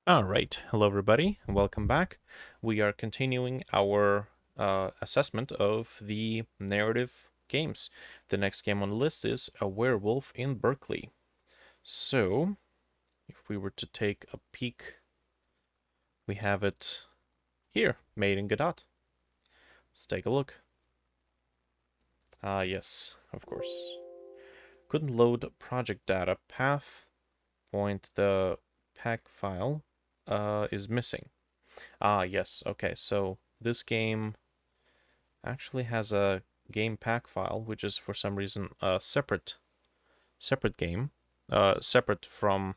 All right. Hello, everybody, and welcome back. We are continuing our assessment of the narrative games. The next game on the list is A Werewolf in Berkeley. So, if we were to take a peek, we have it here, made in Godot. Let's take a look. Yes, of course. Couldn't load project data. Path point the pack file is missing. Yes. Okay, so this game actually has a game pack file, which is for some reason a separate game, separate from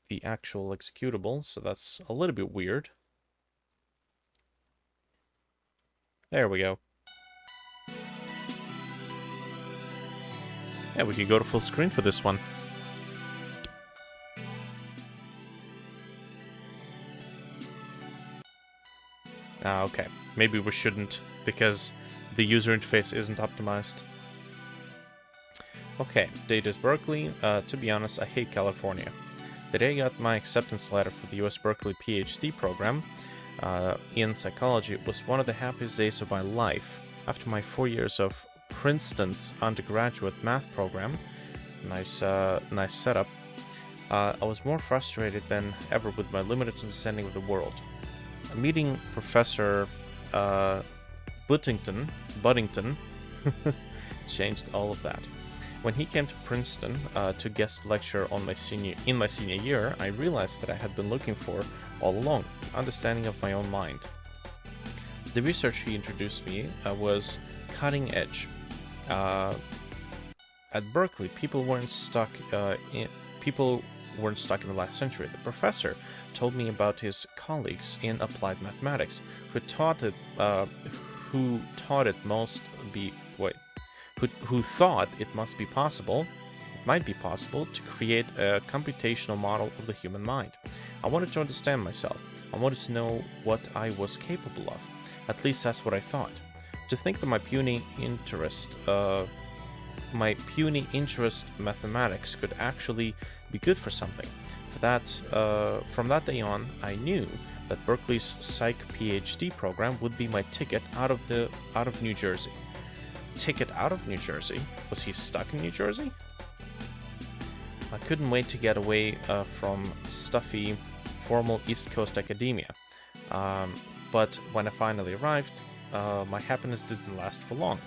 the actual executable. So that's a little bit weird. There we go. Yeah, we can go to full screen for this one. Okay. Maybe we shouldn't, because the user interface isn't optimized. Okay, date is Berkeley. To be honest, I hate California. The day I got my acceptance letter for the US Berkeley PhD program in psychology was one of the happiest days of my life. After my 4 years of Princeton's undergraduate math program, nice setup, I was more frustrated than ever with my limited understanding of the world. Meeting Professor Buddington changed all of that. When he came to Princeton to guest lecture on my senior year, I realized that I had been looking for all along, understanding of my own mind. The research he introduced me was cutting edge. At Berkeley, people weren't stuck in the last century. The professor told me about his colleagues in applied mathematics who thought it might be possible to create a computational model of the human mind. I wanted to understand myself. I wanted to know what I was capable of. At least that's what I thought. To think that my puny interest mathematics could actually be good for something. From that day on, I knew that Berkeley's Psych PhD program would be my ticket out of New Jersey. Ticket out of New Jersey? Was he stuck in New Jersey? I couldn't wait to get away from stuffy, formal East Coast academia. But when I finally arrived, my happiness didn't last for long.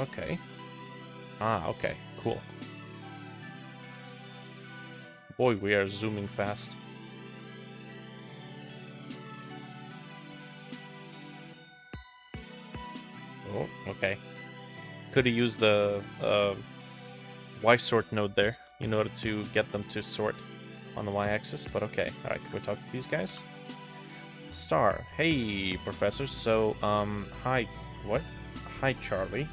Okay. Okay, cool. Boy, we are zooming fast. Oh, okay. Could have used the Y-sort node there in order to get them to sort on the Y-axis, but okay. Alright, can we talk to these guys? Star. Hey, Professor. So, hi. What? Hi, Charlie.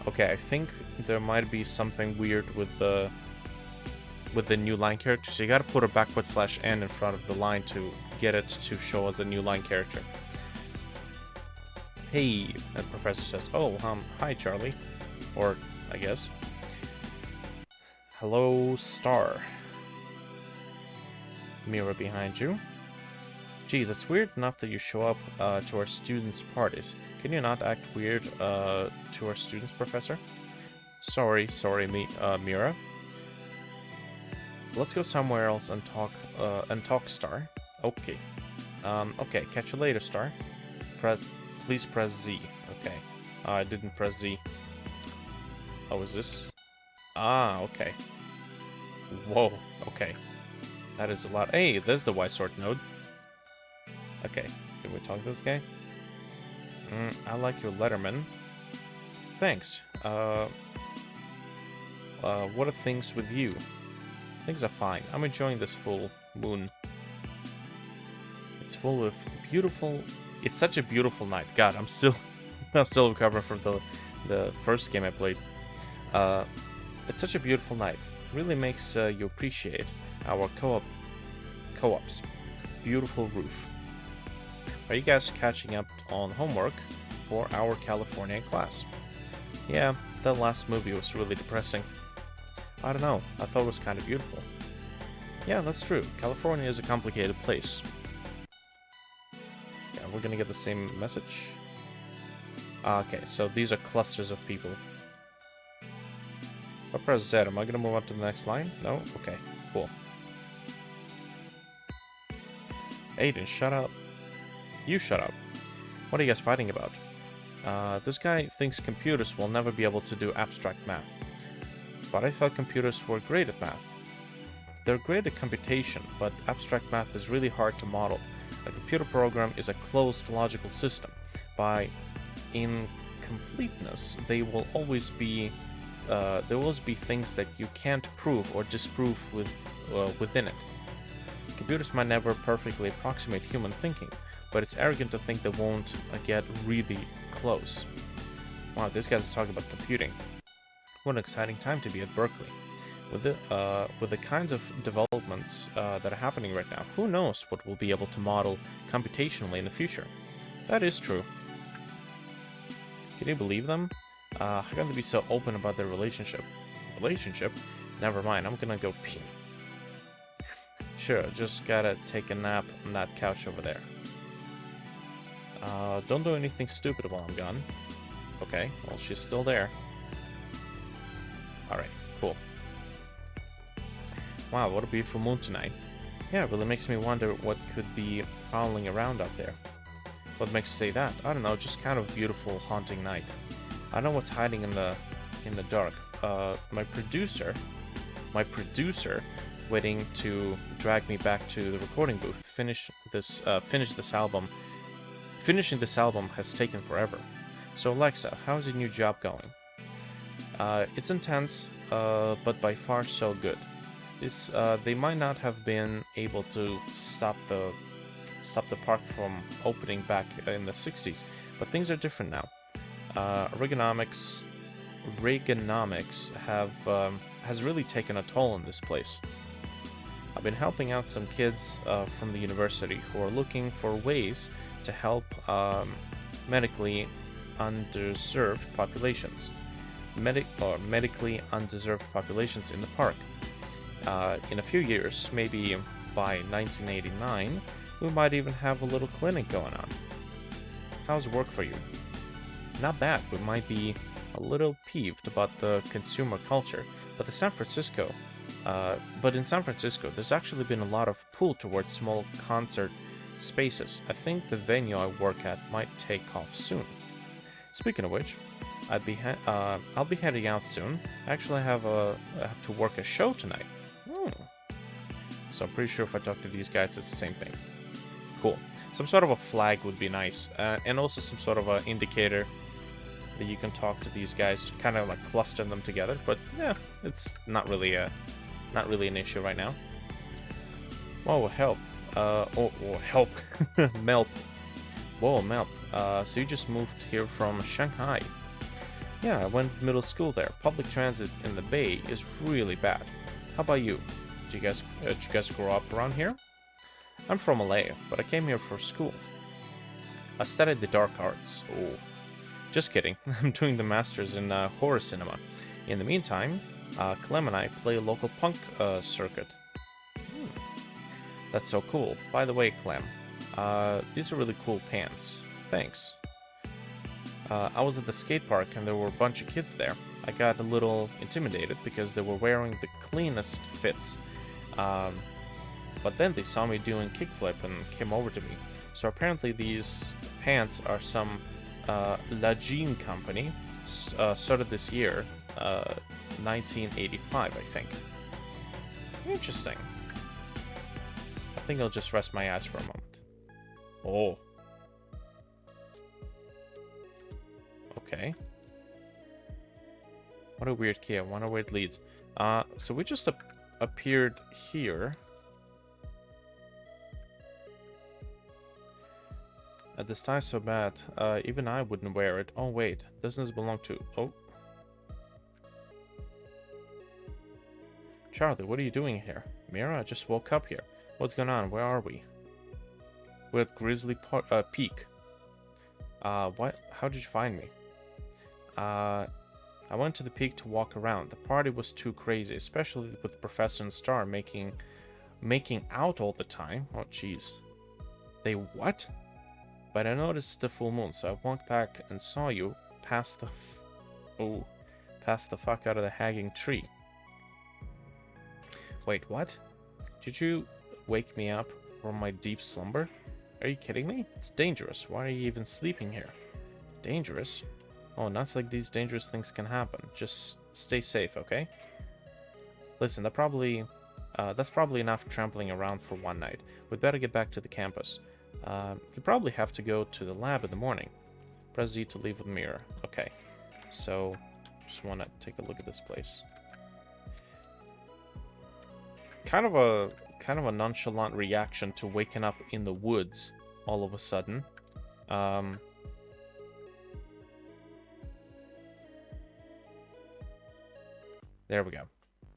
Okay, I think there might be something weird with the new line character, so you gotta put a /n in front of the line to get it to show as a new line character. Hey, the professor says, oh, hi, Charlie. Or, I guess. Hello, Star. Mirror behind you. Geez, it's weird enough that you show up to our students' parties. Can you not act weird to our students, Professor? Sorry, Mira. Let's go somewhere else and talk, Star. Okay. Okay, catch you later, Star. Please press Z. Okay. I didn't press Z. Oh, is this? Okay. Whoa, okay. That is a lot. Hey, there's the Y-sort node. Okay, can we talk to this guy? I like your Letterman. Thanks. What are things with you? Things are fine. I'm enjoying this full moon. It's full of beautiful... It's such a beautiful night. God, I'm still recovering from the first game I played. It's such a beautiful night. Really makes you appreciate our co-ops. Beautiful roof. Are you guys catching up on homework for our California class? Yeah, that last movie was really depressing. I don't know, I thought it was kind of beautiful. Yeah, that's true. California is a complicated place. Yeah, we're gonna get the same message. Okay, so these are clusters of people. If I press Z, am I gonna move on to the next line? No? Okay, cool. Aiden, shut up. You shut up. What are you guys fighting about? This guy thinks computers will never be able to do abstract math. But I thought computers were great at math. They're great at computation, but abstract math is really hard to model. A computer program is a closed logical system. By incompleteness, there will always be things that you can't prove or disprove within it. Computers might never perfectly approximate human thinking, but it's arrogant to think they won't get really close. Wow, this guy's talking about computing. What an exciting time to be at Berkeley. With the kinds of developments that are happening right now, who knows what we'll be able to model computationally in the future. That is true. Can you believe them? How can they be so open about their relationship? Relationship? Never mind, I'm gonna go pee. Sure, just gotta take a nap on that couch over there. Don't do anything stupid while I'm gone. Okay, well, she's still there. Alright, cool. Wow, what a beautiful moon tonight. Yeah, it really makes me wonder what could be prowling around out there. What makes you say that? I don't know, just kind of a beautiful, haunting night. I don't know what's hiding in the dark. My producer, waiting to drag me back to the recording booth. Finish this album. Finishing this album has taken forever. So Alexa, how's your new job going? It's intense, but by far so good. They might not have been able to stop the park from opening back in the 60s, but things are different now. Reaganomics has really taken a toll on this place. I've been helping out some kids from the university who are looking for ways to help medically underserved populations. Medically underserved populations in the park. In a few years, maybe by 1989, we might even have a little clinic going on. How's work for you? Not bad. We might be a little peeved about the consumer culture, but in San Francisco, there's actually been a lot of pull towards small concert spaces. I think the venue I work at might take off soon. Speaking of which, I'll be heading out soon. Actually, I have to work a show tonight. So I'm pretty sure if I talk to these guys, it's the same thing. Cool. Some sort of a flag would be nice, and also some sort of an indicator that you can talk to these guys, kind of like cluster them together. But yeah, it's not really an issue right now. Whoa, help! Help! Melp! Whoa, Melp! So you just moved here from Shanghai? Yeah, I went middle school there. Public transit in the Bay is really bad. How about you? Did you guys grow up around here? I'm from LA, but I came here for school. I studied the dark arts. Oh, just kidding. I'm doing the masters in horror cinema. In the meantime, Clem and I play a local punk circuit. That's so cool. By the way, Clem, these are really cool pants. Thanks. I was at the skate park and there were a bunch of kids there. I got a little intimidated because they were wearing the cleanest fits. But then they saw me doing kickflip and came over to me. So apparently these pants are some La Jean company, started this year, 1985, I think. Interesting. I think I'll just rest my eyes for a moment. Oh. Okay. What a weird key. I wonder where it leads. So we just appeared here. This tie's so bad, even I wouldn't wear it. Oh wait, doesn't this belong to... Oh. Charlie, what are you doing here? Mira, I just woke up here. What's going on? Where are we? We're at Grizzly Peak. What? How did you find me? I went to the peak to walk around. The party was too crazy, especially with Professor and Star making out all the time. Oh, jeez. They what? But I noticed the full moon, so I walked back and saw you pass the fuck out of the hanging tree. Wait, what? Did you wake me up from my deep slumber? Are you kidding me? It's dangerous. Why are you even sleeping here? Dangerous? Oh, nuts like these dangerous things can happen. Just stay safe, okay? Listen, that's probably enough trampling around for one night. We'd better get back to the campus. You probably have to go to the lab in the morning. Press Z to leave with mirror. Okay. So, just want to take a look at this place. Kind of a nonchalant reaction to waking up in the woods all of a sudden. There we go.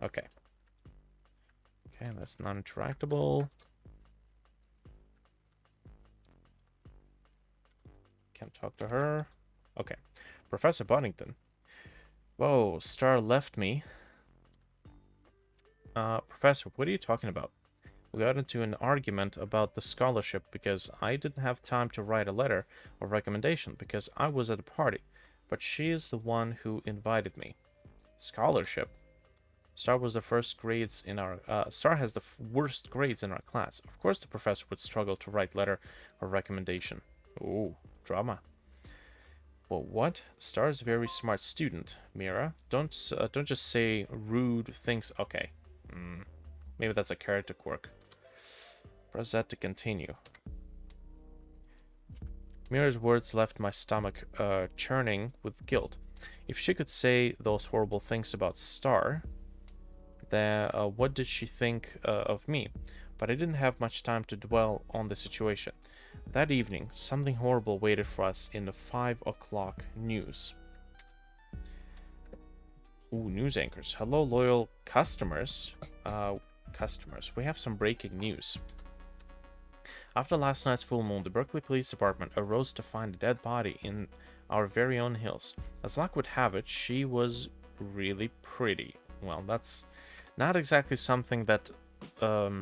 Okay. Okay, that's non-interactable. Can't talk to her. Okay. Professor Boddington. Whoa, Star left me. Professor, what are you talking about? We got into an argument about the scholarship because I didn't have time to write a letter of recommendation because I was at a party. But she is the one who invited me. Scholarship? Star was the first grades in our Star has the worst grades in our class. Of course the professor would struggle to write letter of recommendation. Ooh, drama. Well, what? Star's a very smart student, Mira. Don't just say rude things. Okay. Maybe that's a character quirk. Press that to continue. Mira's words left my stomach churning with guilt. If she could say those horrible things about Star, then what did she think of me? But I didn't have much time to dwell on the situation. That evening, something horrible waited for us in the 5 o'clock news. Ooh, news anchors. Hello, loyal customers. We have some breaking news. After last night's full moon, the Berkeley Police Department arose to find a dead body in our very own hills. As luck would have it, she was really pretty. Well, that's not exactly something that a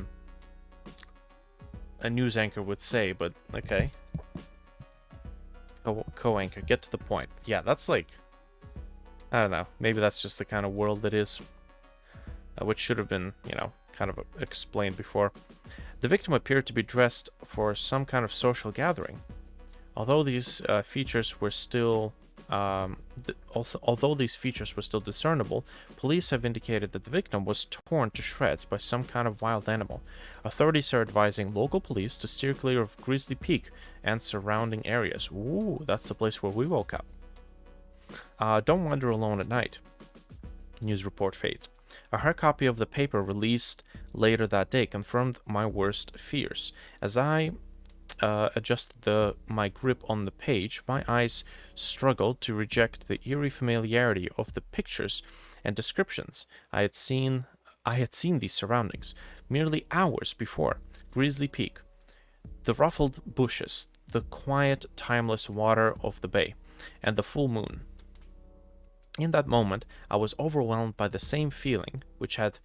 news anchor would say, but okay. Co-anchor, get to the point. Yeah, that's like, I don't know, maybe that's just the kind of world it is, which should have been, you know, kind of explained before. The victim appeared to be dressed for some kind of social gathering. Although these features were still discernible, police have indicated that the victim was torn to shreds by some kind of wild animal. Authorities are advising local police to steer clear of Grizzly Peak and surrounding areas. Ooh, that's the place where we woke up. Don't wander alone at night. News report fades. A hard copy of the paper released later that day confirmed my worst fears. As I adjusted my grip on the page, my eyes struggled to reject the eerie familiarity of the pictures and descriptions. I had seen these surroundings merely hours before. Grizzly Peak, the ruffled bushes, the quiet, timeless water of the bay, and the full moon. In that moment, I was overwhelmed by the same feeling which had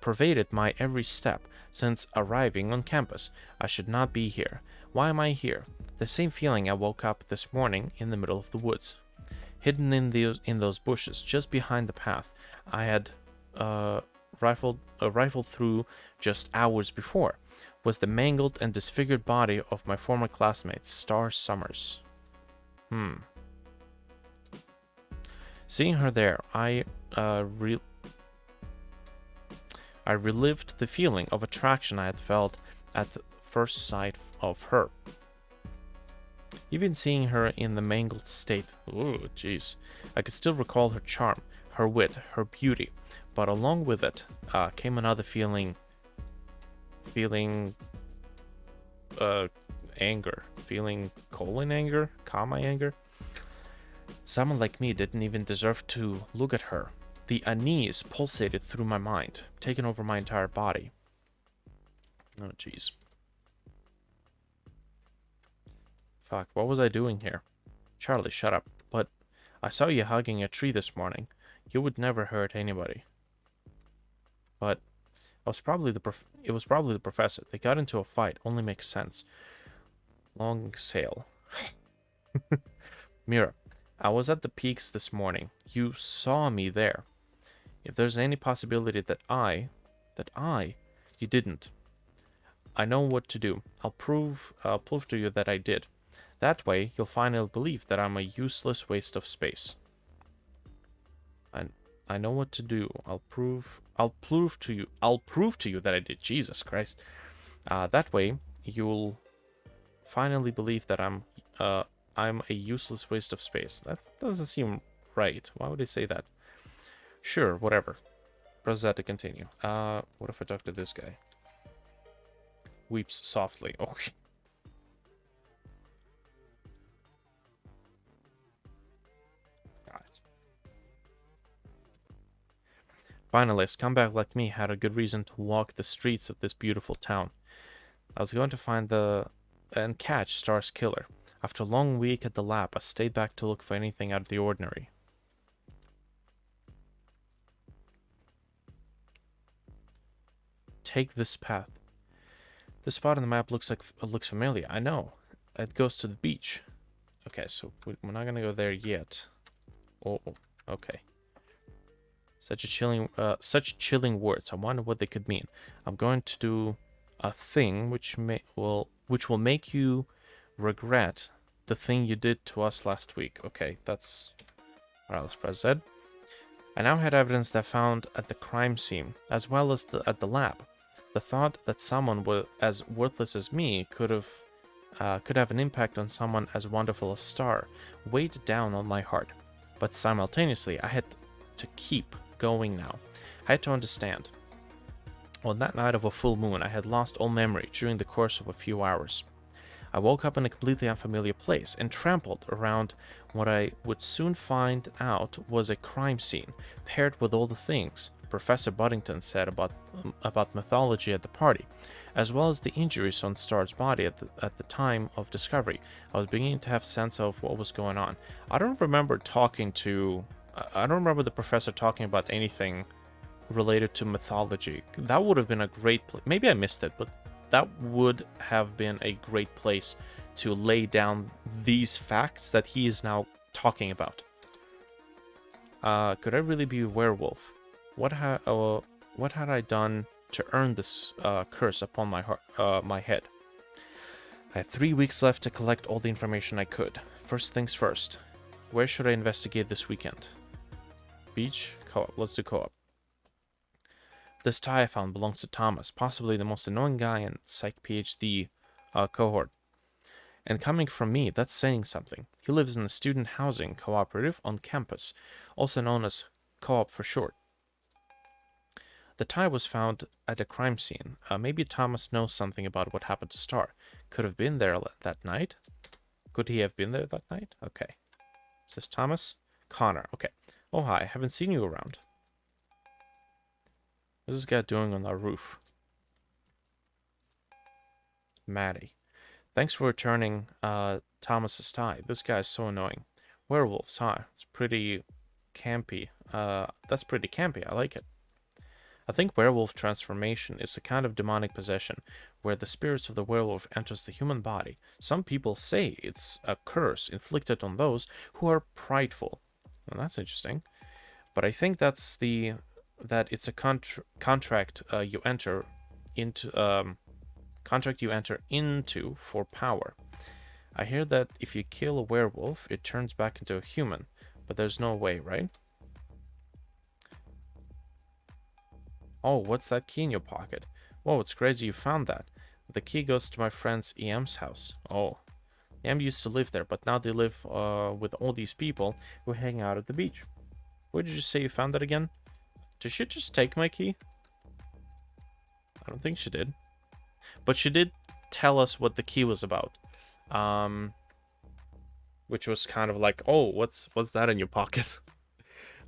pervaded my every step since arriving on campus. I should not be here. Why am I here? The same feeling I woke up this morning in the middle of the woods, hidden in those bushes just behind the path I had rifled through just hours before, was the mangled and disfigured body of my former classmate, Star Summers. Seeing her there, I relived the feeling of attraction I had felt at the first sight of her. Even seeing her in the mangled state, ooh, jeez, I could still recall her charm, her wit, her beauty, but along with it came another feeling anger, anger. Someone like me didn't even deserve to look at her. The unease pulsated through my mind, taking over my entire body. Oh, jeez. Fuck, what was I doing here? Charlie, shut up. But I saw you hugging a tree this morning. You would never hurt anybody. But it was probably the professor. They got into a fight. Only makes sense. Long sail. Mira, I was at the peaks this morning. You saw me there. If there's any possibility you didn't. I know what to do. I'll prove to you that I did. That way, you'll finally believe that I'm a useless waste of space. I know what to do. I'll prove to you that I did. Jesus Christ. That way, you'll finally believe that I'm a useless waste of space. That doesn't seem right. Why would I say that? Sure, whatever. Press that to continue. What if I talk to this guy? Weeps softly. Okay. Finally, a scumbag like me had a good reason to walk the streets of this beautiful town. I was going to find and catch Star's killer. After a long week at the lab, I stayed back to look for anything out of the ordinary. Take this path. This spot on the map looks familiar. I know. It goes to the beach. Okay, so we're not gonna go there yet. Oh, okay. Such chilling words. I wonder what they could mean. I'm going to do a thing which will make you regret the thing you did to us last week. Okay, that's... Alright, let's press Z. I now had evidence that found at the crime scene, as well as at the lab. The thought that someone as worthless as me could have an impact on someone as wonderful as Star weighed down on my heart. But simultaneously, I had to keep going now. I had to understand. On that night of a full moon, I had lost all memory during the course of a few hours. I woke up in a completely unfamiliar place and trampled around what I would soon find out was a crime scene, paired with all the things Professor Buddington said about mythology at the party, as well as the injuries on Star's body at the time of discovery. I was beginning to have a sense of what was going on. I don't remember the professor talking about anything related to mythology. That would have been a great place. Maybe I missed it, but that would have been a great place to lay down these facts that he is now talking about. Could I really be a werewolf? What had I done to earn this curse upon my head? I had 3 weeks left to collect all the information I could. First things first. Where should I investigate this weekend? Beach? Co-op. Let's do co-op. This tie I found belongs to Thomas, possibly the most annoying guy in Psych PhD cohort. And coming from me, that's saying something. He lives in a student housing cooperative on campus, also known as co-op for short. The tie was found at a crime scene. Maybe Thomas knows something about what happened to Star. Could have been there that night? Could he have been there that night? Okay. Is this Thomas? Connor. Okay. Oh, hi. Haven't seen you around. What's this guy doing on our roof? Maddie. Thanks for returning Thomas's tie. This guy is so annoying. Werewolves, huh? It's pretty campy. That's pretty campy. I like it. I think werewolf transformation is a kind of demonic possession where the spirits of the werewolf enters the human body. Some people say it's a curse inflicted on those who are prideful. Well, that's interesting. But I think that it's a contract you enter into for power. I hear that if you kill a werewolf, it turns back into a human, but there's no way, right? Oh, what's that key in your pocket? Whoa, it's crazy you found that. The key goes to my friend's EM's house. Oh, EM used to live there, but now they live with all these people who hang out at the beach. Where did you say you found that again? Did she just take my key? I don't think she did. But she did tell us what the key was about. Which was kind of like, oh, what's that in your pocket?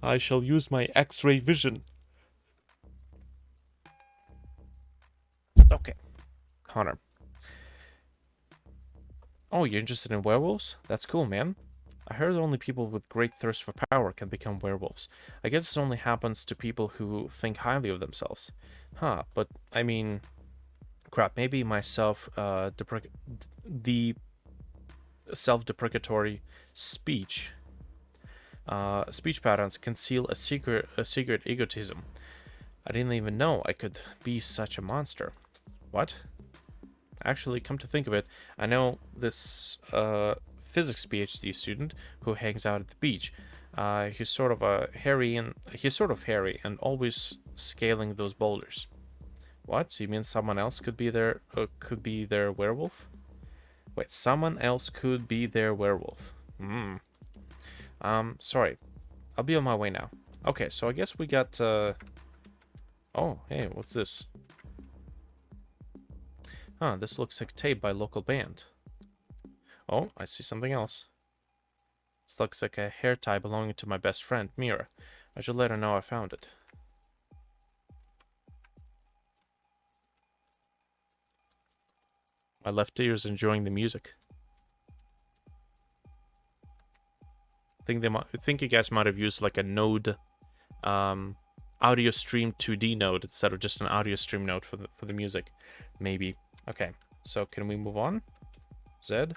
I shall use my X-ray vision. Okay. Connor. Oh, you're interested in werewolves? That's cool, man. I heard only people with great thirst for power can become werewolves. I guess this only happens to people who think highly of themselves. Huh, but I mean, crap, maybe the self-deprecatory speech speech patterns conceal a secret egotism. I didn't even know I could be such a monster. What? Actually, come to think of it, I know this physics PhD student who hangs out at the beach. He's sort of hairy and always scaling those boulders. What? So you mean someone else could be their werewolf? Wait, someone else could be their werewolf. Hmm. Sorry. I'll be on my way now. Okay, so I guess we got, Oh, hey, what's this? Huh, this looks like tape by a local band. Oh, I see something else. This looks like a hair tie belonging to my best friend, Mira. I should let her know I found it. My left ear is enjoying the music. I think you guys might have used like a node, audio stream 2D node instead of just an audio stream node for the music, maybe. Okay, so can we move on? Zed.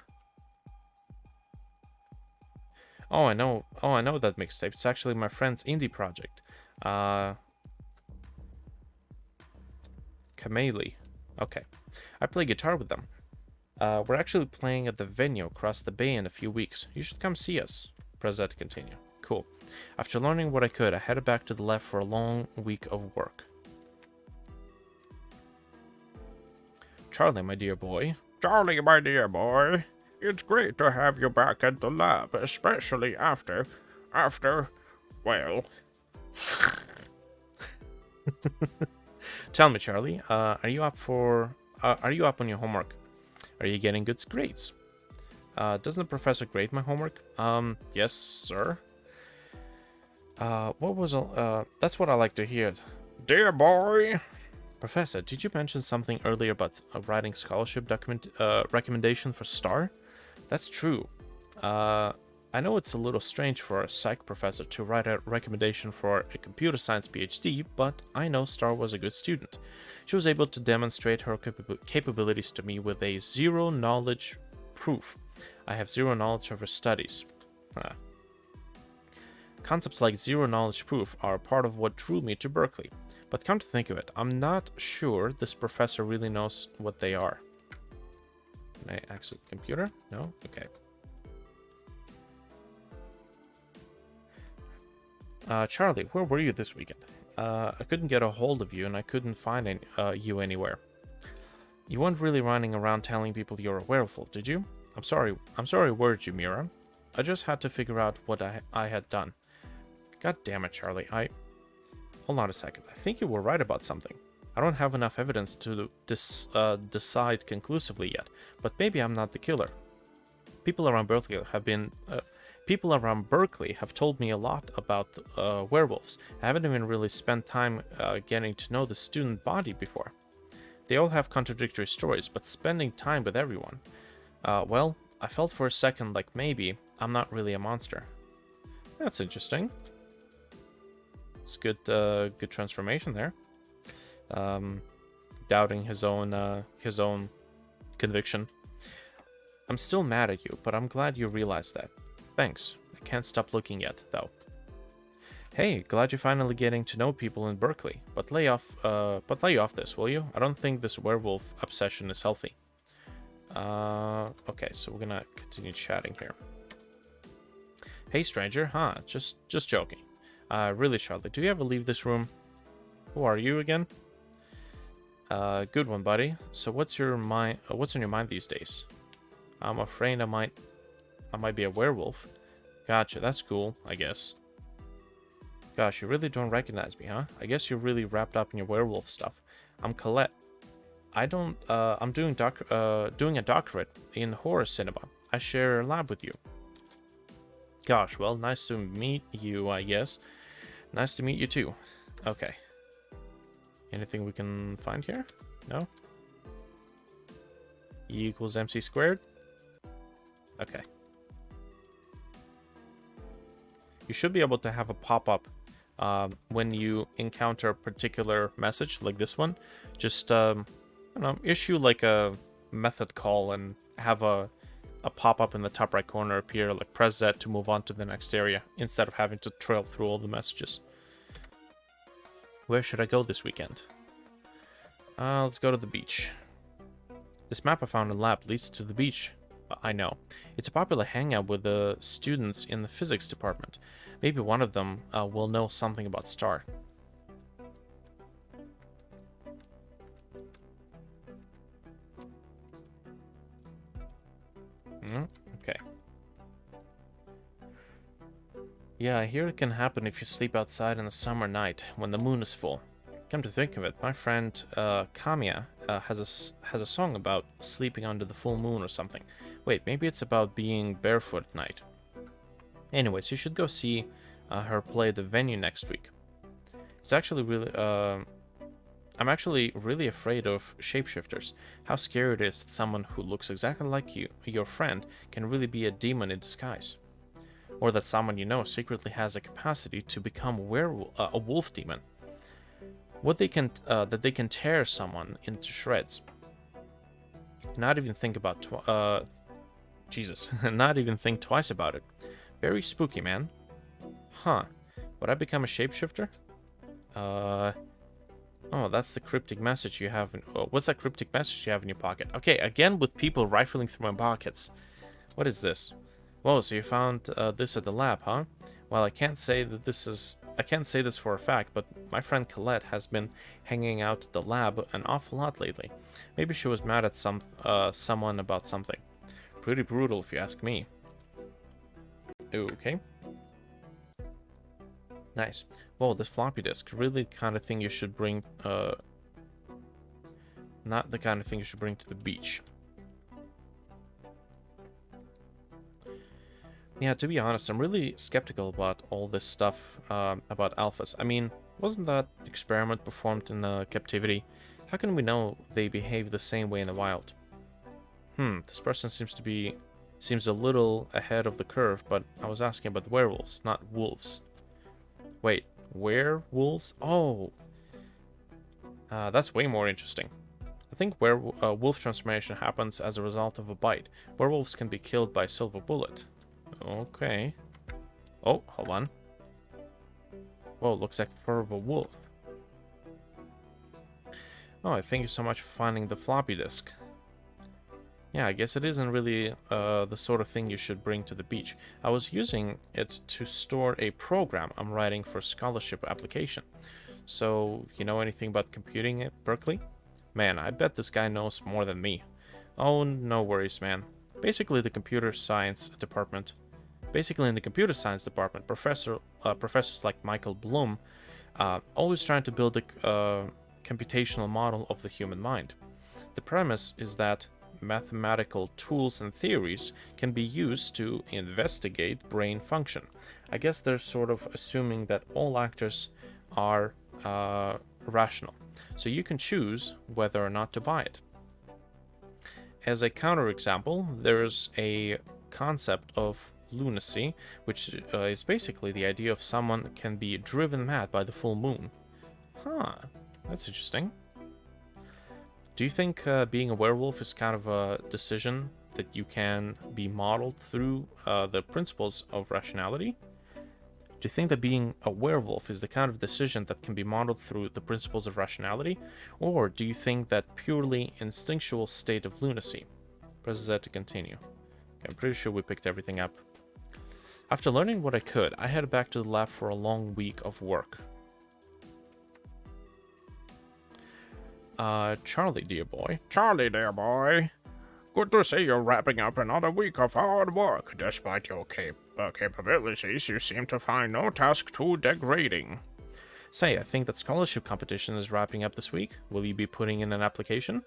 Oh, I know that mixtape. It's actually my friend's indie project. Kameli. Okay. I play guitar with them. We're actually playing at the venue across the bay in a few weeks. You should come see us. Press that to continue. Cool. After learning what I could, I headed back to the lab for a long week of work. Charlie, my dear boy. Charlie, my dear boy. It's great to have you back at the lab, especially after, well... Tell me, Charlie, are you up on your homework? Are you getting good grades? Doesn't the professor grade my homework? Yes, sir. That's what I like to hear. Dear boy. Professor, did you mention something earlier about writing scholarship recommendation for STAR? That's true. I know it's a little strange for a psych professor to write a recommendation for a computer science PhD, but I know Star was a good student. She was able to demonstrate her capabilities to me with a zero knowledge proof. I have zero knowledge of her studies. Concepts like zero knowledge proof are part of what drew me to Berkeley. But come to think of it, I'm not sure this professor really knows what they are. Can I access the computer? No? Okay. Charlie, where were you this weekend? I couldn't get a hold of you and I couldn't find you anywhere. You weren't really running around telling people you're a werewolf, did you? I'm sorry I worried you, Mira. I just had to figure out what I had done. God damn it, Charlie. Hold on a second. I think you were right about something. I don't have enough evidence to decide conclusively yet, but maybe I'm not the killer. People around Berkeley have told me a lot about werewolves. I haven't even really spent time getting to know the student body before. They all have contradictory stories, but spending time with everyone. Well, I felt for a second like maybe I'm not really a monster. That's interesting. It's good transformation there. Doubting his own conviction. I'm still mad at you, but I'm glad you realized that. Thanks. I can't stop looking yet, though. Hey, glad you're finally getting to know people in Berkeley. But lay off this, will you? I don't think this werewolf obsession is healthy. Okay, so we're gonna continue chatting here. Hey, stranger. Huh? Just joking. Really, Charlie, do you ever leave this room? Who are you again? Good one, buddy. So what's on your mind these days? I'm afraid I might be a werewolf. Gotcha, that's cool, I guess. Gosh, you really don't recognize me, huh? I guess you're really wrapped up in your werewolf stuff. I'm Colette. I'm doing a doctorate in horror cinema. I share a lab with you. Gosh, well, nice to meet you, I guess. Nice to meet you too. Okay. Anything we can find here? No? E = MC²? Okay. you should be able to have a pop-up when you encounter a particular message like this one. Just issue like a method call and have a pop-up in the top right corner appear, like press Z to move on to the next area instead of having to trail through all the messages. Where should I go this weekend? Let's go to the beach. This map I found in lab leads to the beach. I know. It's a popular hangout with the students in the physics department. Maybe one of them will know something about Star. Okay. Yeah, I hear it can happen if you sleep outside on a summer night when the moon is full. Come to think of it, my friend Kamiya has a song about sleeping under the full moon or something. Wait, maybe it's about being barefoot at night. Anyways, you should go see her play at the venue next week. It's actually really I'm actually really afraid of shapeshifters. How scary it is that someone who looks exactly like you, your friend, can really be a demon in disguise. Or that someone you know secretly has a capacity to become a wolf demon. What they can that they can tear someone into shreds. Not even think about not even think twice about it. Very spooky, man. Huh. Would I become a shapeshifter? Oh, that's the cryptic message you have. What's that cryptic message you have in your pocket? Okay, again with people rifling through my pockets. What is this? Whoa, so you found this at the lab, huh? Well, I can't say this for a fact, but my friend Colette has been hanging out at the lab an awful lot lately. Maybe she was mad at someone about something. Pretty brutal, if you ask me. Okay. Nice. Whoa, this floppy disk. Really the kind of thing you should bring, not the kind of thing you should bring to the beach. Yeah, to be honest, I'm really skeptical about all this stuff about alphas. I mean, wasn't that experiment performed in captivity? How can we know they behave the same way in the wild? This person seems a little ahead of the curve, but I was asking about the werewolves, not wolves. Wait, werewolves? Oh, that's way more interesting. I think wolf transformation happens as a result of a bite. Werewolves can be killed by a silver bullet. Okay. Oh, hold on. Whoa, looks like fur of a wolf. Oh, thank you so much for finding the floppy disk. Yeah, I guess it isn't really the sort of thing you should bring to the beach. I was using it to store a program I'm writing for a scholarship application. So, you know anything about computing at Berkeley? Man, I bet this guy knows more than me. Oh, no worries, man. Basically, in the computer science department, professors like Michael Bloom, always trying to build a computational model of the human mind. The premise is that mathematical tools and theories can be used to investigate brain function. I guess they're sort of assuming that all actors are rational, so you can choose whether or not to buy it. As a counterexample, there's a concept of lunacy, which is basically the idea of someone can be driven mad by the full moon. Huh, that's interesting. Do you think being a werewolf is kind of a decision that you can be modeled through the principles of rationality? Do you think that being a werewolf is the kind of decision that can be modeled through the principles of rationality? Or do you think that purely instinctual state of lunacy? Press Z to continue. Okay, I'm pretty sure we picked everything up. After learning what I could, I headed back to the lab for a long week of work. Charlie, dear boy. Charlie, dear boy. Good to see you wrapping up another week of hard work. Despite your capabilities, you seem to find no task too degrading. Say, I think that scholarship competition is wrapping up this week. Will you be putting in an application?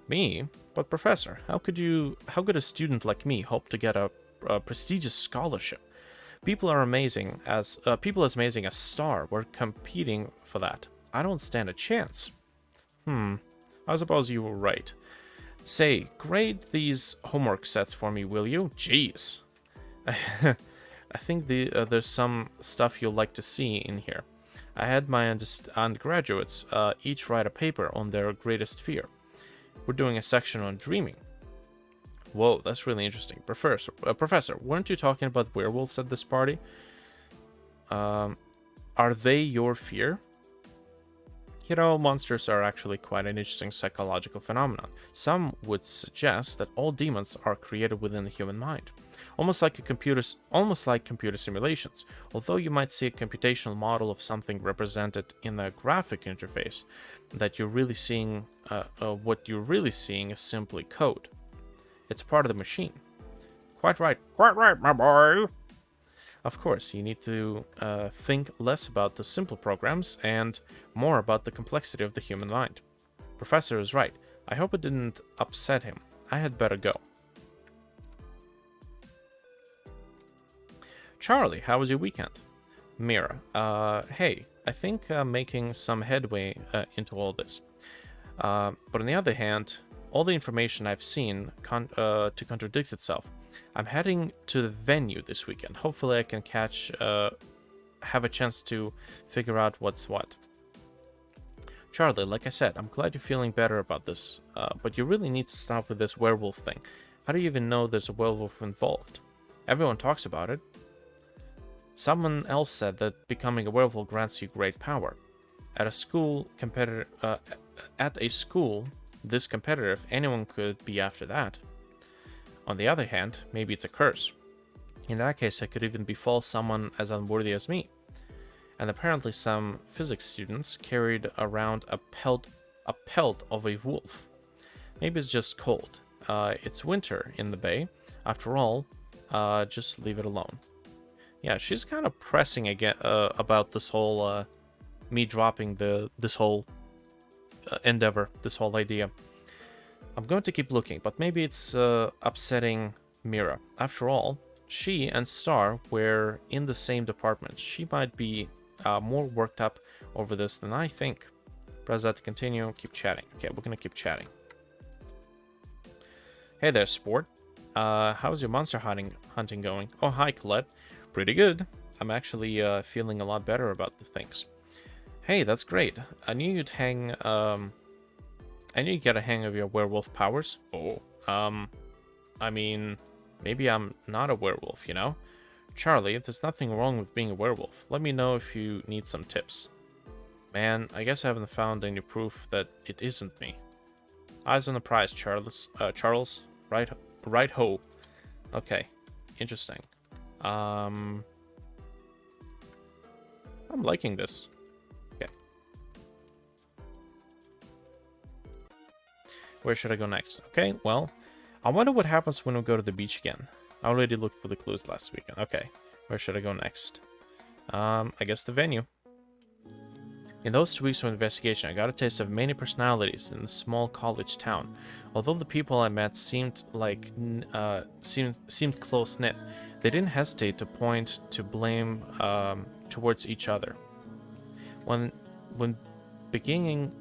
Me? But professor, how could a student like me hope to get a prestigious scholarship? People as amazing as Star were competing for that. I don't stand a chance. I suppose you were right. Say, grade these homework sets for me, will you? Jeez. I think there's some stuff you'll like to see in here. I had my undergraduates each write a paper on their greatest fear. We're doing a section on dreaming. Whoa, that's really interesting. Professor, weren't you talking about werewolves at this party? Are they your fear? You know, monsters are actually quite an interesting psychological phenomenon. Some would suggest that all demons are created within the human mind, almost like computer simulations. Although you might see a computational model of something represented in a graphic interface, that you're really seeing, what you're really seeing is simply code. It's part of the machine. Quite right, my boy. Of course, you need to think less about the simple programs and more about the complexity of the human mind. Professor is right. I hope it didn't upset him. I had better go. Charlie, how was your weekend? Mira, hey, I think I'm making some headway into all this. But on the other hand, all the information I've seen to contradict itself. I'm heading to the venue this weekend. Hopefully I can have a chance to figure out what's what. Charlie, like I said, I'm glad you're feeling better about this, but you really need to stop with this werewolf thing. How do you even know there's a werewolf involved? Everyone talks about it. Someone else said that becoming a werewolf grants you great power. At a school this competitive, anyone could be after that. On the other hand, maybe it's a curse. In that case, it could even befall someone as unworthy as me. And apparently some physics students carried around a pelt of a wolf. Maybe it's just cold. It's winter in the bay. After all, just leave it alone. Yeah, she's kind of pressing again about this whole me dropping this whole endeavor, this whole idea. I'm going to keep looking, but maybe it's upsetting Mira. After all, she and Star were in the same department. She might be more worked up over this than I think. Press that to continue. Keep chatting. Okay, we're gonna keep chatting. Hey there, sport. How's your monster hunting going? Oh, hi, Colette. Pretty good. I'm actually feeling a lot better about the things. Hey, that's great. I knew you'd get a hang of your werewolf powers. Oh, I mean, maybe I'm not a werewolf, you know? Charlie, there's nothing wrong with being a werewolf. Let me know if you need some tips. Man, I guess I haven't found any proof that it isn't me. Eyes on the prize, Charles. Right ho. Okay, interesting. I'm liking this. Okay. Where should I go next? Okay, well, I wonder what happens when we go to the beach again. I already looked for the clues last weekend. Okay, where should I go next? I guess the venue. In those 2 weeks of investigation, I got a taste of many personalities in a small college town. Although the people I met seemed close-knit, they didn't hesitate to point to blame towards each other. When beginning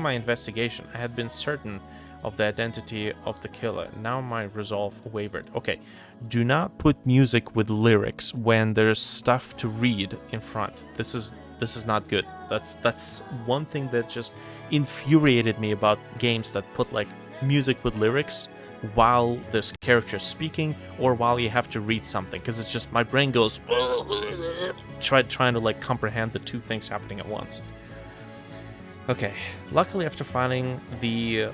my investigation, I had been certain of the identity of the killer. Now my resolve wavered. Okay, do not put music with lyrics when there's stuff to read in front. This is not good. That's one thing that just infuriated me about games that put like music with lyrics while there's characters speaking or while you have to read something, because it's just my brain goes trying to like comprehend the two things happening at once. Okay, luckily after finding the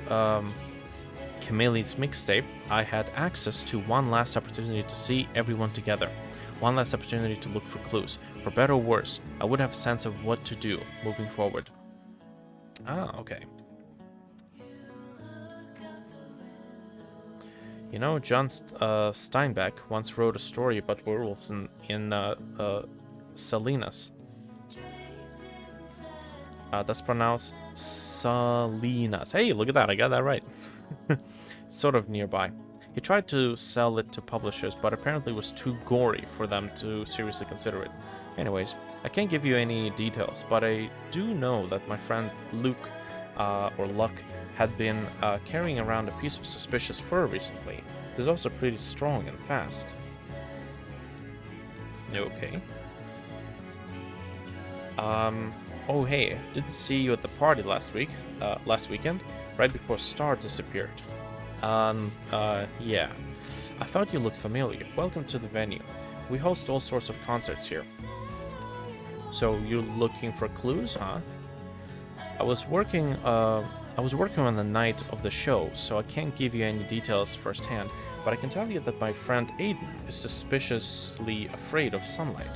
Chameleon's mixtape, I had access to one last opportunity to see everyone together. One last opportunity to look for clues. For better or worse, I would have a sense of what to do moving forward. Ah, okay. You know, John Steinbeck once wrote a story about werewolves in Salinas. That's pronounced Salinas. Hey, look at that, I got that right. Sort of nearby. He tried to sell it to publishers, but apparently it was too gory for them to seriously consider it. Anyways, I can't give you any details, but I do know that my friend Luke, or Luck, had been carrying around a piece of suspicious fur recently. It's also pretty strong and fast. Okay. Oh hey, didn't see you at the party last weekend, right before Star disappeared. Yeah. I thought you looked familiar. Welcome to the venue. We host all sorts of concerts here. So you're looking for clues, huh? I was working on the night of the show, so I can't give you any details firsthand, but I can tell you that my friend Aiden is suspiciously afraid of sunlight.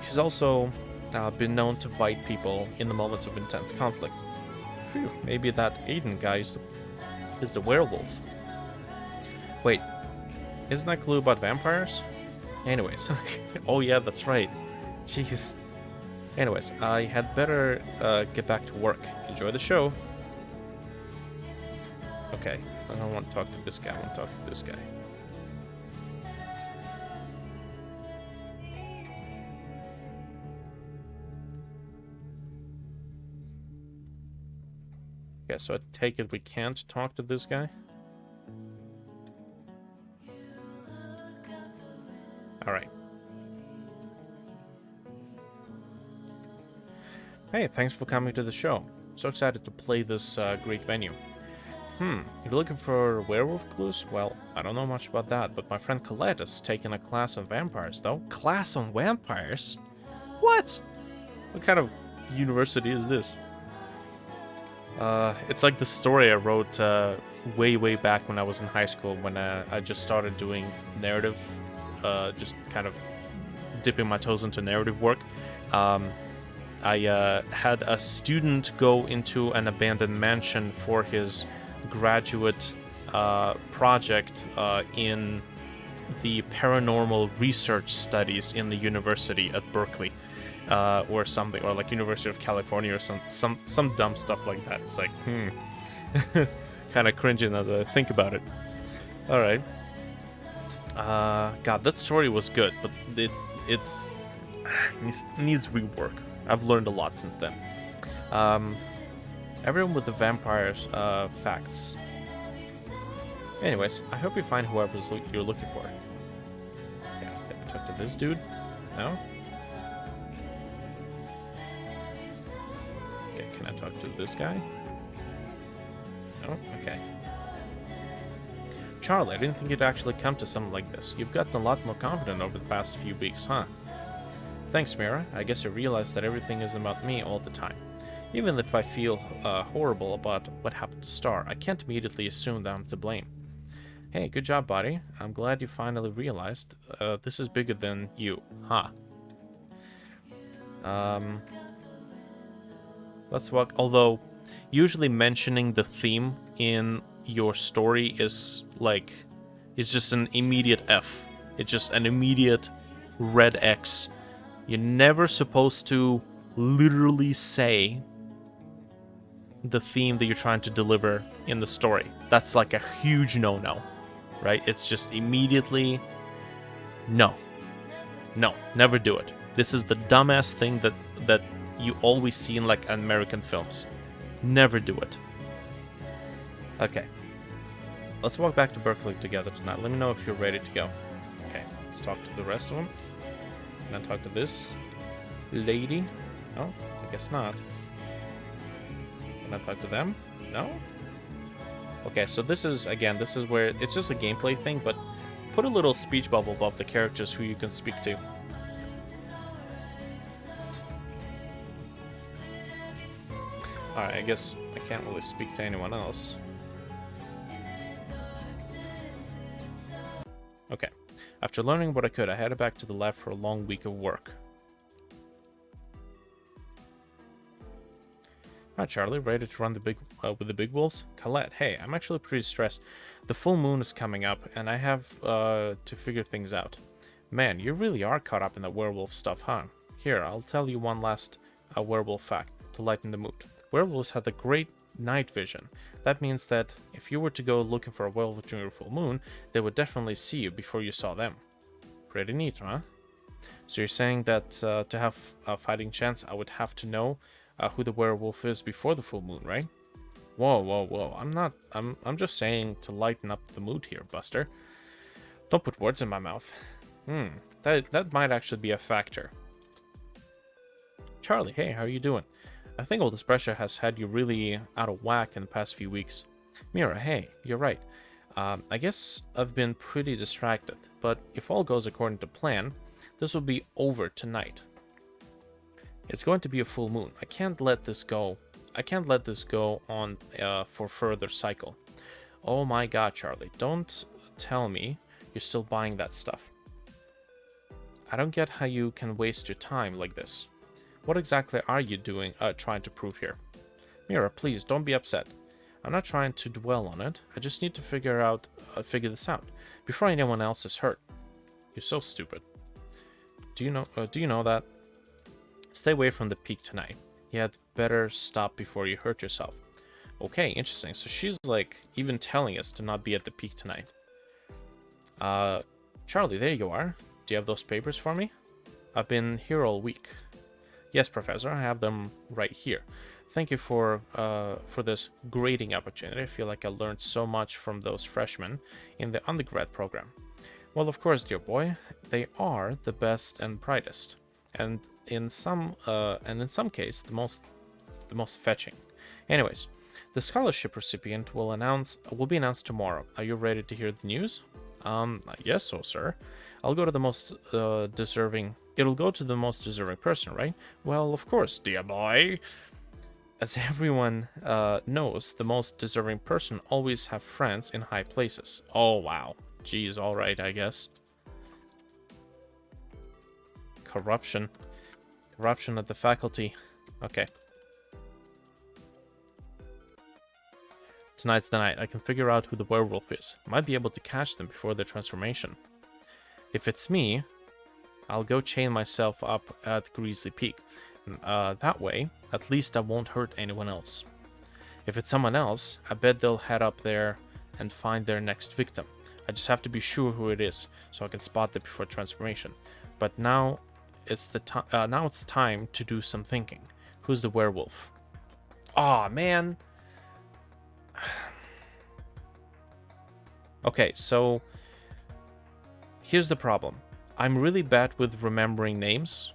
He's also been known to bite people in the moments of intense conflict. Phew, maybe that Aiden guy is the werewolf. Wait, isn't that clue about vampires? Anyways, oh yeah, that's right. Jeez. Anyways, I had better get back to work. Enjoy the show. Okay, I don't want to talk to this guy, I want to talk to this guy. Okay, so I take it we can't talk to this guy? Alright. Hey, thanks for coming to the show. So excited to play this great venue. You're looking for werewolf clues? Well, I don't know much about that, but my friend Colette is taking a class on vampires, though. Class on vampires? What? What kind of university is this? It's like the story I wrote way back when I was in high school, when I just started doing narrative, just kind of dipping my toes into narrative work. I had a student go into an abandoned mansion for his graduate project in the paranormal research studies in the university at Berkeley, or something, or like University of California, or some dumb stuff like that. It's like, kind of cringy now that I think about it. All right. God, that story was good, but it's needs rework. I've learned a lot since then. Everyone with the vampires facts. Anyways, I hope you find whoever you're looking for. Yeah, can I talk to this dude? No? Okay, can I talk to this guy? No? Okay. Charlie, I didn't think you'd actually come to something like this. You've gotten a lot more confident over the past few weeks, huh? Thanks, Mira. I guess I realized that everything isn't about me all the time. Even if I feel horrible about what happened to Star, I can't immediately assume that I'm to blame. Hey, good job, buddy. I'm glad you finally realized this is bigger than you, huh? Let's walk. Although, usually mentioning the theme in your story is like, it's just an immediate F. It's just an immediate red X. You're never supposed to literally say the theme that you're trying to deliver in the story. That's like a huge no-no, right? It's just immediately no. No, never do it. This is the dumbass thing that you always see in like American films. Never do it. Okay. Let's walk back to Berkeley together tonight. Let me know if you're ready to go. Okay, let's talk to the rest of them. Can I talk to this lady? Oh, I guess not. Can I talk to them? No? Okay, so this is where it's just a gameplay thing, but put a little speech bubble above the characters who you can speak to. Alright, I guess I can't really speak to anyone else. Okay. After learning what I could, I headed back to the lab for a long week of work. Hi, Charlie. Ready to run with the big wolves? Colette, hey, I'm actually pretty stressed. The full moon is coming up, and I have to figure things out. Man, you really are caught up in the werewolf stuff, huh? Here, I'll tell you one last werewolf fact to lighten the mood. Werewolves have the great night vision. That means that if you were to go looking for a werewolf during a full moon, they would definitely see you before you saw them. Pretty neat, huh? So you're saying that to have a fighting chance, I would have to know who the werewolf is before the full moon, right? Whoa. I'm just saying to lighten up the mood here, Buster. Don't put words in my mouth. That might actually be a factor. Charlie, hey, how are you doing? I think all this pressure has had you really out of whack in the past few weeks. Mira, hey, you're right. I guess I've been pretty distracted, but if all goes according to plan, this will be over tonight. It's going to be a full moon. I can't let this go. I can't let this go on for further cycle. Oh my god, Charlie, don't tell me you're still buying that stuff. I don't get how you can waste your time like this. What exactly are you doing, trying to prove here? Mira, please, don't be upset. I'm not trying to dwell on it. I just need to figure this out before anyone else is hurt. You're so stupid. Do you know that? Stay away from the peak tonight. You had better stop before you hurt yourself. Okay, interesting. So she's like even telling us to not be at the peak tonight. Charlie, there you are. Do you have those papers for me? I've been here all week. Yes, Professor, I have them right here. Thank you for this grading opportunity. I feel like I learned so much from those freshmen in the undergrad program. Well, of course, dear boy, they are the best and brightest, and in some case, the most fetching. Anyways, the scholarship recipient will be announced tomorrow. Are you ready to hear the news? Yes, so sir. I'll go to the most deserving. It'll go to the most deserving person, right? Well, of course, dear boy. As everyone knows, the most deserving person always have friends in high places. Oh, wow. Geez, alright, I guess. Corruption. Corruption at the faculty. Okay. Tonight's the night. I can figure out who the werewolf is. Might be able to catch them before their transformation. If it's me, I'll go chain myself up at Grizzly Peak. That way, at least I won't hurt anyone else. If it's someone else, I bet they'll head up there and find their next victim. I just have to be sure who it is, so I can spot it before transformation. But now it's time to do some thinking. Who's the werewolf? Aw, man. Okay, so here's the problem. I'm really bad with remembering names,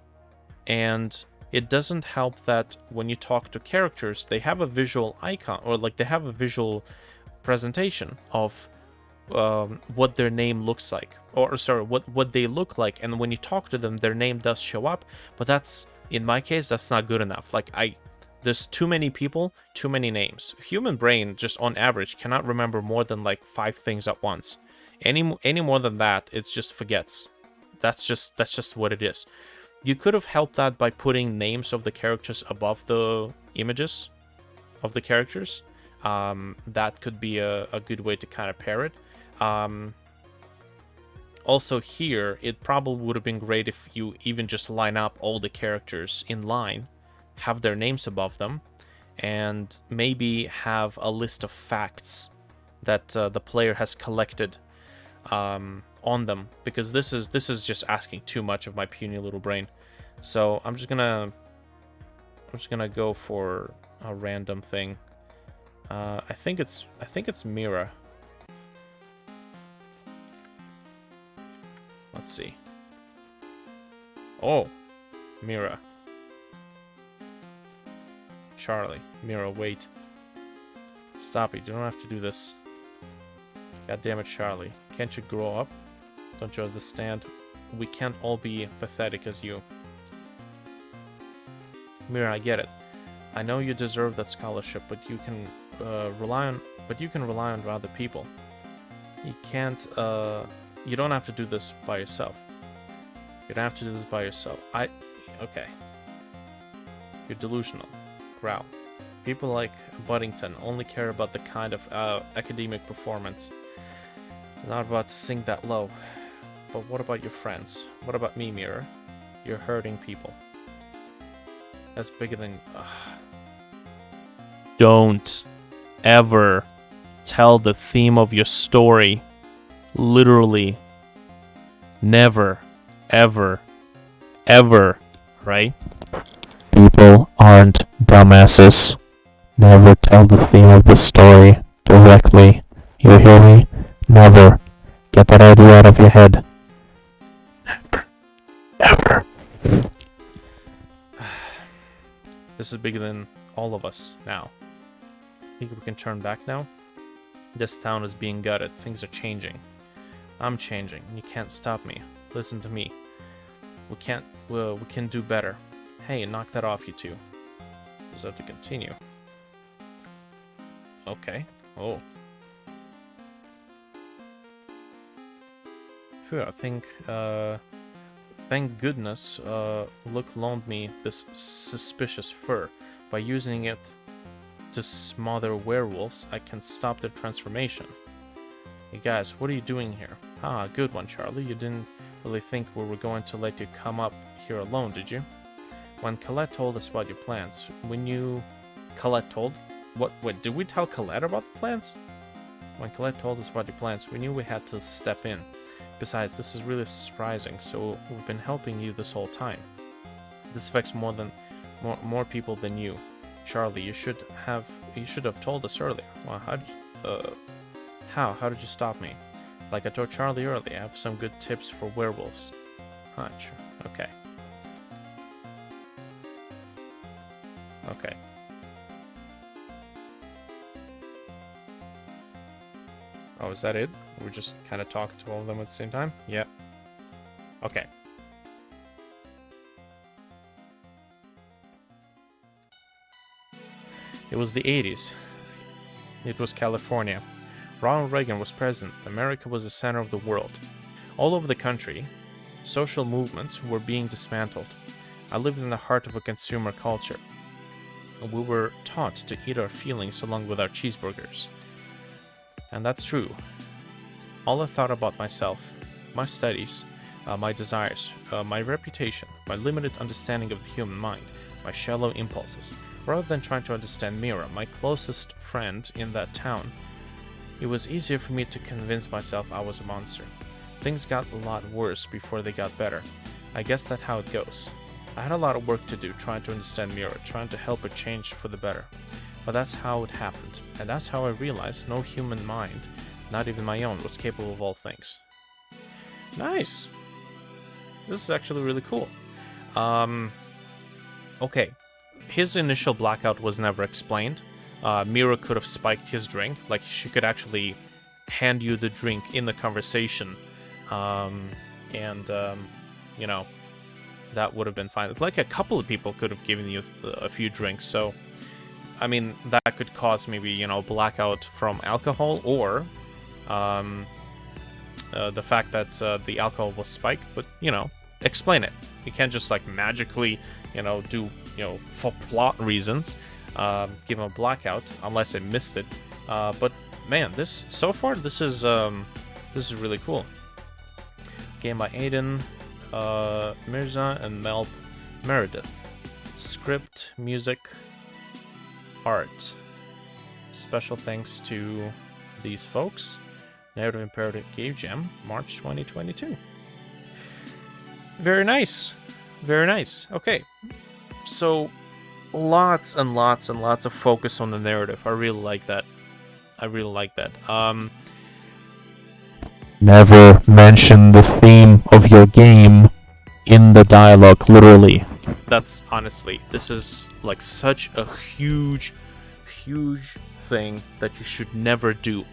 and it doesn't help that when you talk to characters, they have a visual icon, or like they have a visual presentation of what their name looks like, or sorry, what they look like, and when you talk to them, their name does show up. But that's, in my case, that's not good enough. Like there's too many people, too many names. Human brain, just on average, cannot remember more than like 5 things at once. Any more than that, it just forgets. That's just what it is. You could have helped that by putting names of the characters above the images of the characters. That could be a good way to kind of pair it. Also here, it probably would have been great if you even just line up all the characters in line, have their names above them, and maybe have a list of facts that the player has collected on them, because this is just asking too much of my puny little brain. So I'm just gonna go for a random thing. I think it's Mira. Let's see. Oh, Mira. Charlie. Mira, wait. Stop it. You don't have to do this. God damn it, Charlie. Can't you grow up? Don't you understand? We can't all be pathetic as you. Mira, I get it. I know you deserve that scholarship, but you can rely on other people. You can't. You don't have to do this by yourself. You don't have to do this by yourself. Okay. You're delusional. Growl. People like Buddington only care about the kind of academic performance. They're not about to sink that low. But what about your friends? What about me, Mirror? You're hurting people. That's bigger than... Don't ever tell the theme of your story. Literally. Never. Ever. Ever. Right? People aren't dumbasses. Never tell the theme of the story directly. You hear me? Never. Get that idea out of your head. Never. ever. This is bigger than all of us now. Think we can turn back now? This town is being gutted. Things are changing. I'm changing. You can't stop me. Listen to me. We can do better. Hey, knock that off, you two. Just have to continue. Okay. Oh. Phew, I think, thank goodness, Luke loaned me this suspicious fur. By using it to smother werewolves, I can stop their transformation. Hey guys, what are you doing here? Ah, good one, Charlie. You didn't really think we were going to let you come up here alone, did you? When Colette told us about your plans, we knew... Colette told... What? Wait, did we tell Colette about the plans? When Colette told us about your plans, we knew we had to step in. Besides, this is really surprising, so we've been helping you this whole time. This affects more people than you. Charlie, you should have told us earlier. Well, how did you stop me? Like I told Charlie earlier, I have some good tips for werewolves. Huh, okay. Okay. Oh, is that it? We're just kind of talking to all of them at the same time? Yeah. Okay. It was the 80s. It was California. Ronald Reagan was president. America was the center of the world. All over the country, social movements were being dismantled. I lived in the heart of a consumer culture. We were taught to eat our feelings along with our cheeseburgers. And that's true. All I thought about myself, my studies, my desires, my reputation, my limited understanding of the human mind, my shallow impulses. Rather than trying to understand Mira, my closest friend in that town, it was easier for me to convince myself I was a monster. Things got a lot worse before they got better. I guess that's how it goes. I had a lot of work to do trying to understand Mira, trying to help her change for the better. But that's how it happened, and that's how I realized no human mind, not even my own, was capable of all things. Nice! This is actually really cool. Okay. His initial blackout was never explained. Mira could have spiked his drink, like she could actually hand you the drink in the conversation, you know, that would have been fine. Like a couple of people could have given you a few drinks, so I mean, that could cause maybe, you know, blackout from alcohol or the fact that the alcohol was spiked, but, you know, explain it. You can't just, like, magically, you know, do, you know, for plot reasons, give him a blackout, unless I missed it. But, man, so far, this is really cool. Game by Aiden, Mirza, and Melb Meredith. Script, music, art. Special thanks to these folks. Narrative Imperative Game Jam, March 2022. Very nice. Very nice. Okay. So, lots and lots and lots of focus on the narrative. I really like that. Never mention the theme of your game in the dialogue, literally. That's honestly, this is like such a huge thing that you should never do.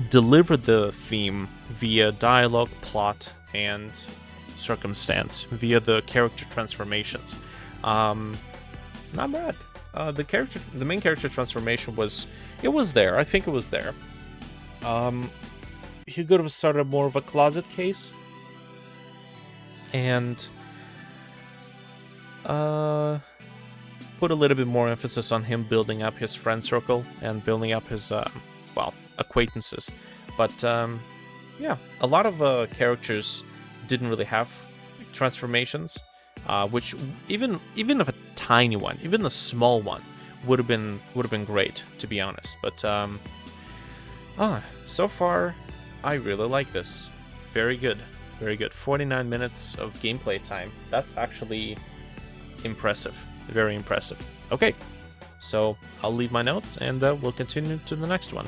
Deliver the theme via dialogue, plot, and circumstance, via the character transformations. Not bad. The main character transformation was there. I think it was there. He could have started more of a closet case, and put a little bit more emphasis on him building up his friend circle and building up his acquaintances. But yeah, a lot of characters didn't really have transformations, which even if a tiny one, even a small one, would have been great, to be honest. But so far, I really like this. Very good. 49 minutes of gameplay time. That's actually impressive. Very impressive. Okay, so I'll leave my notes and we'll continue to the next one.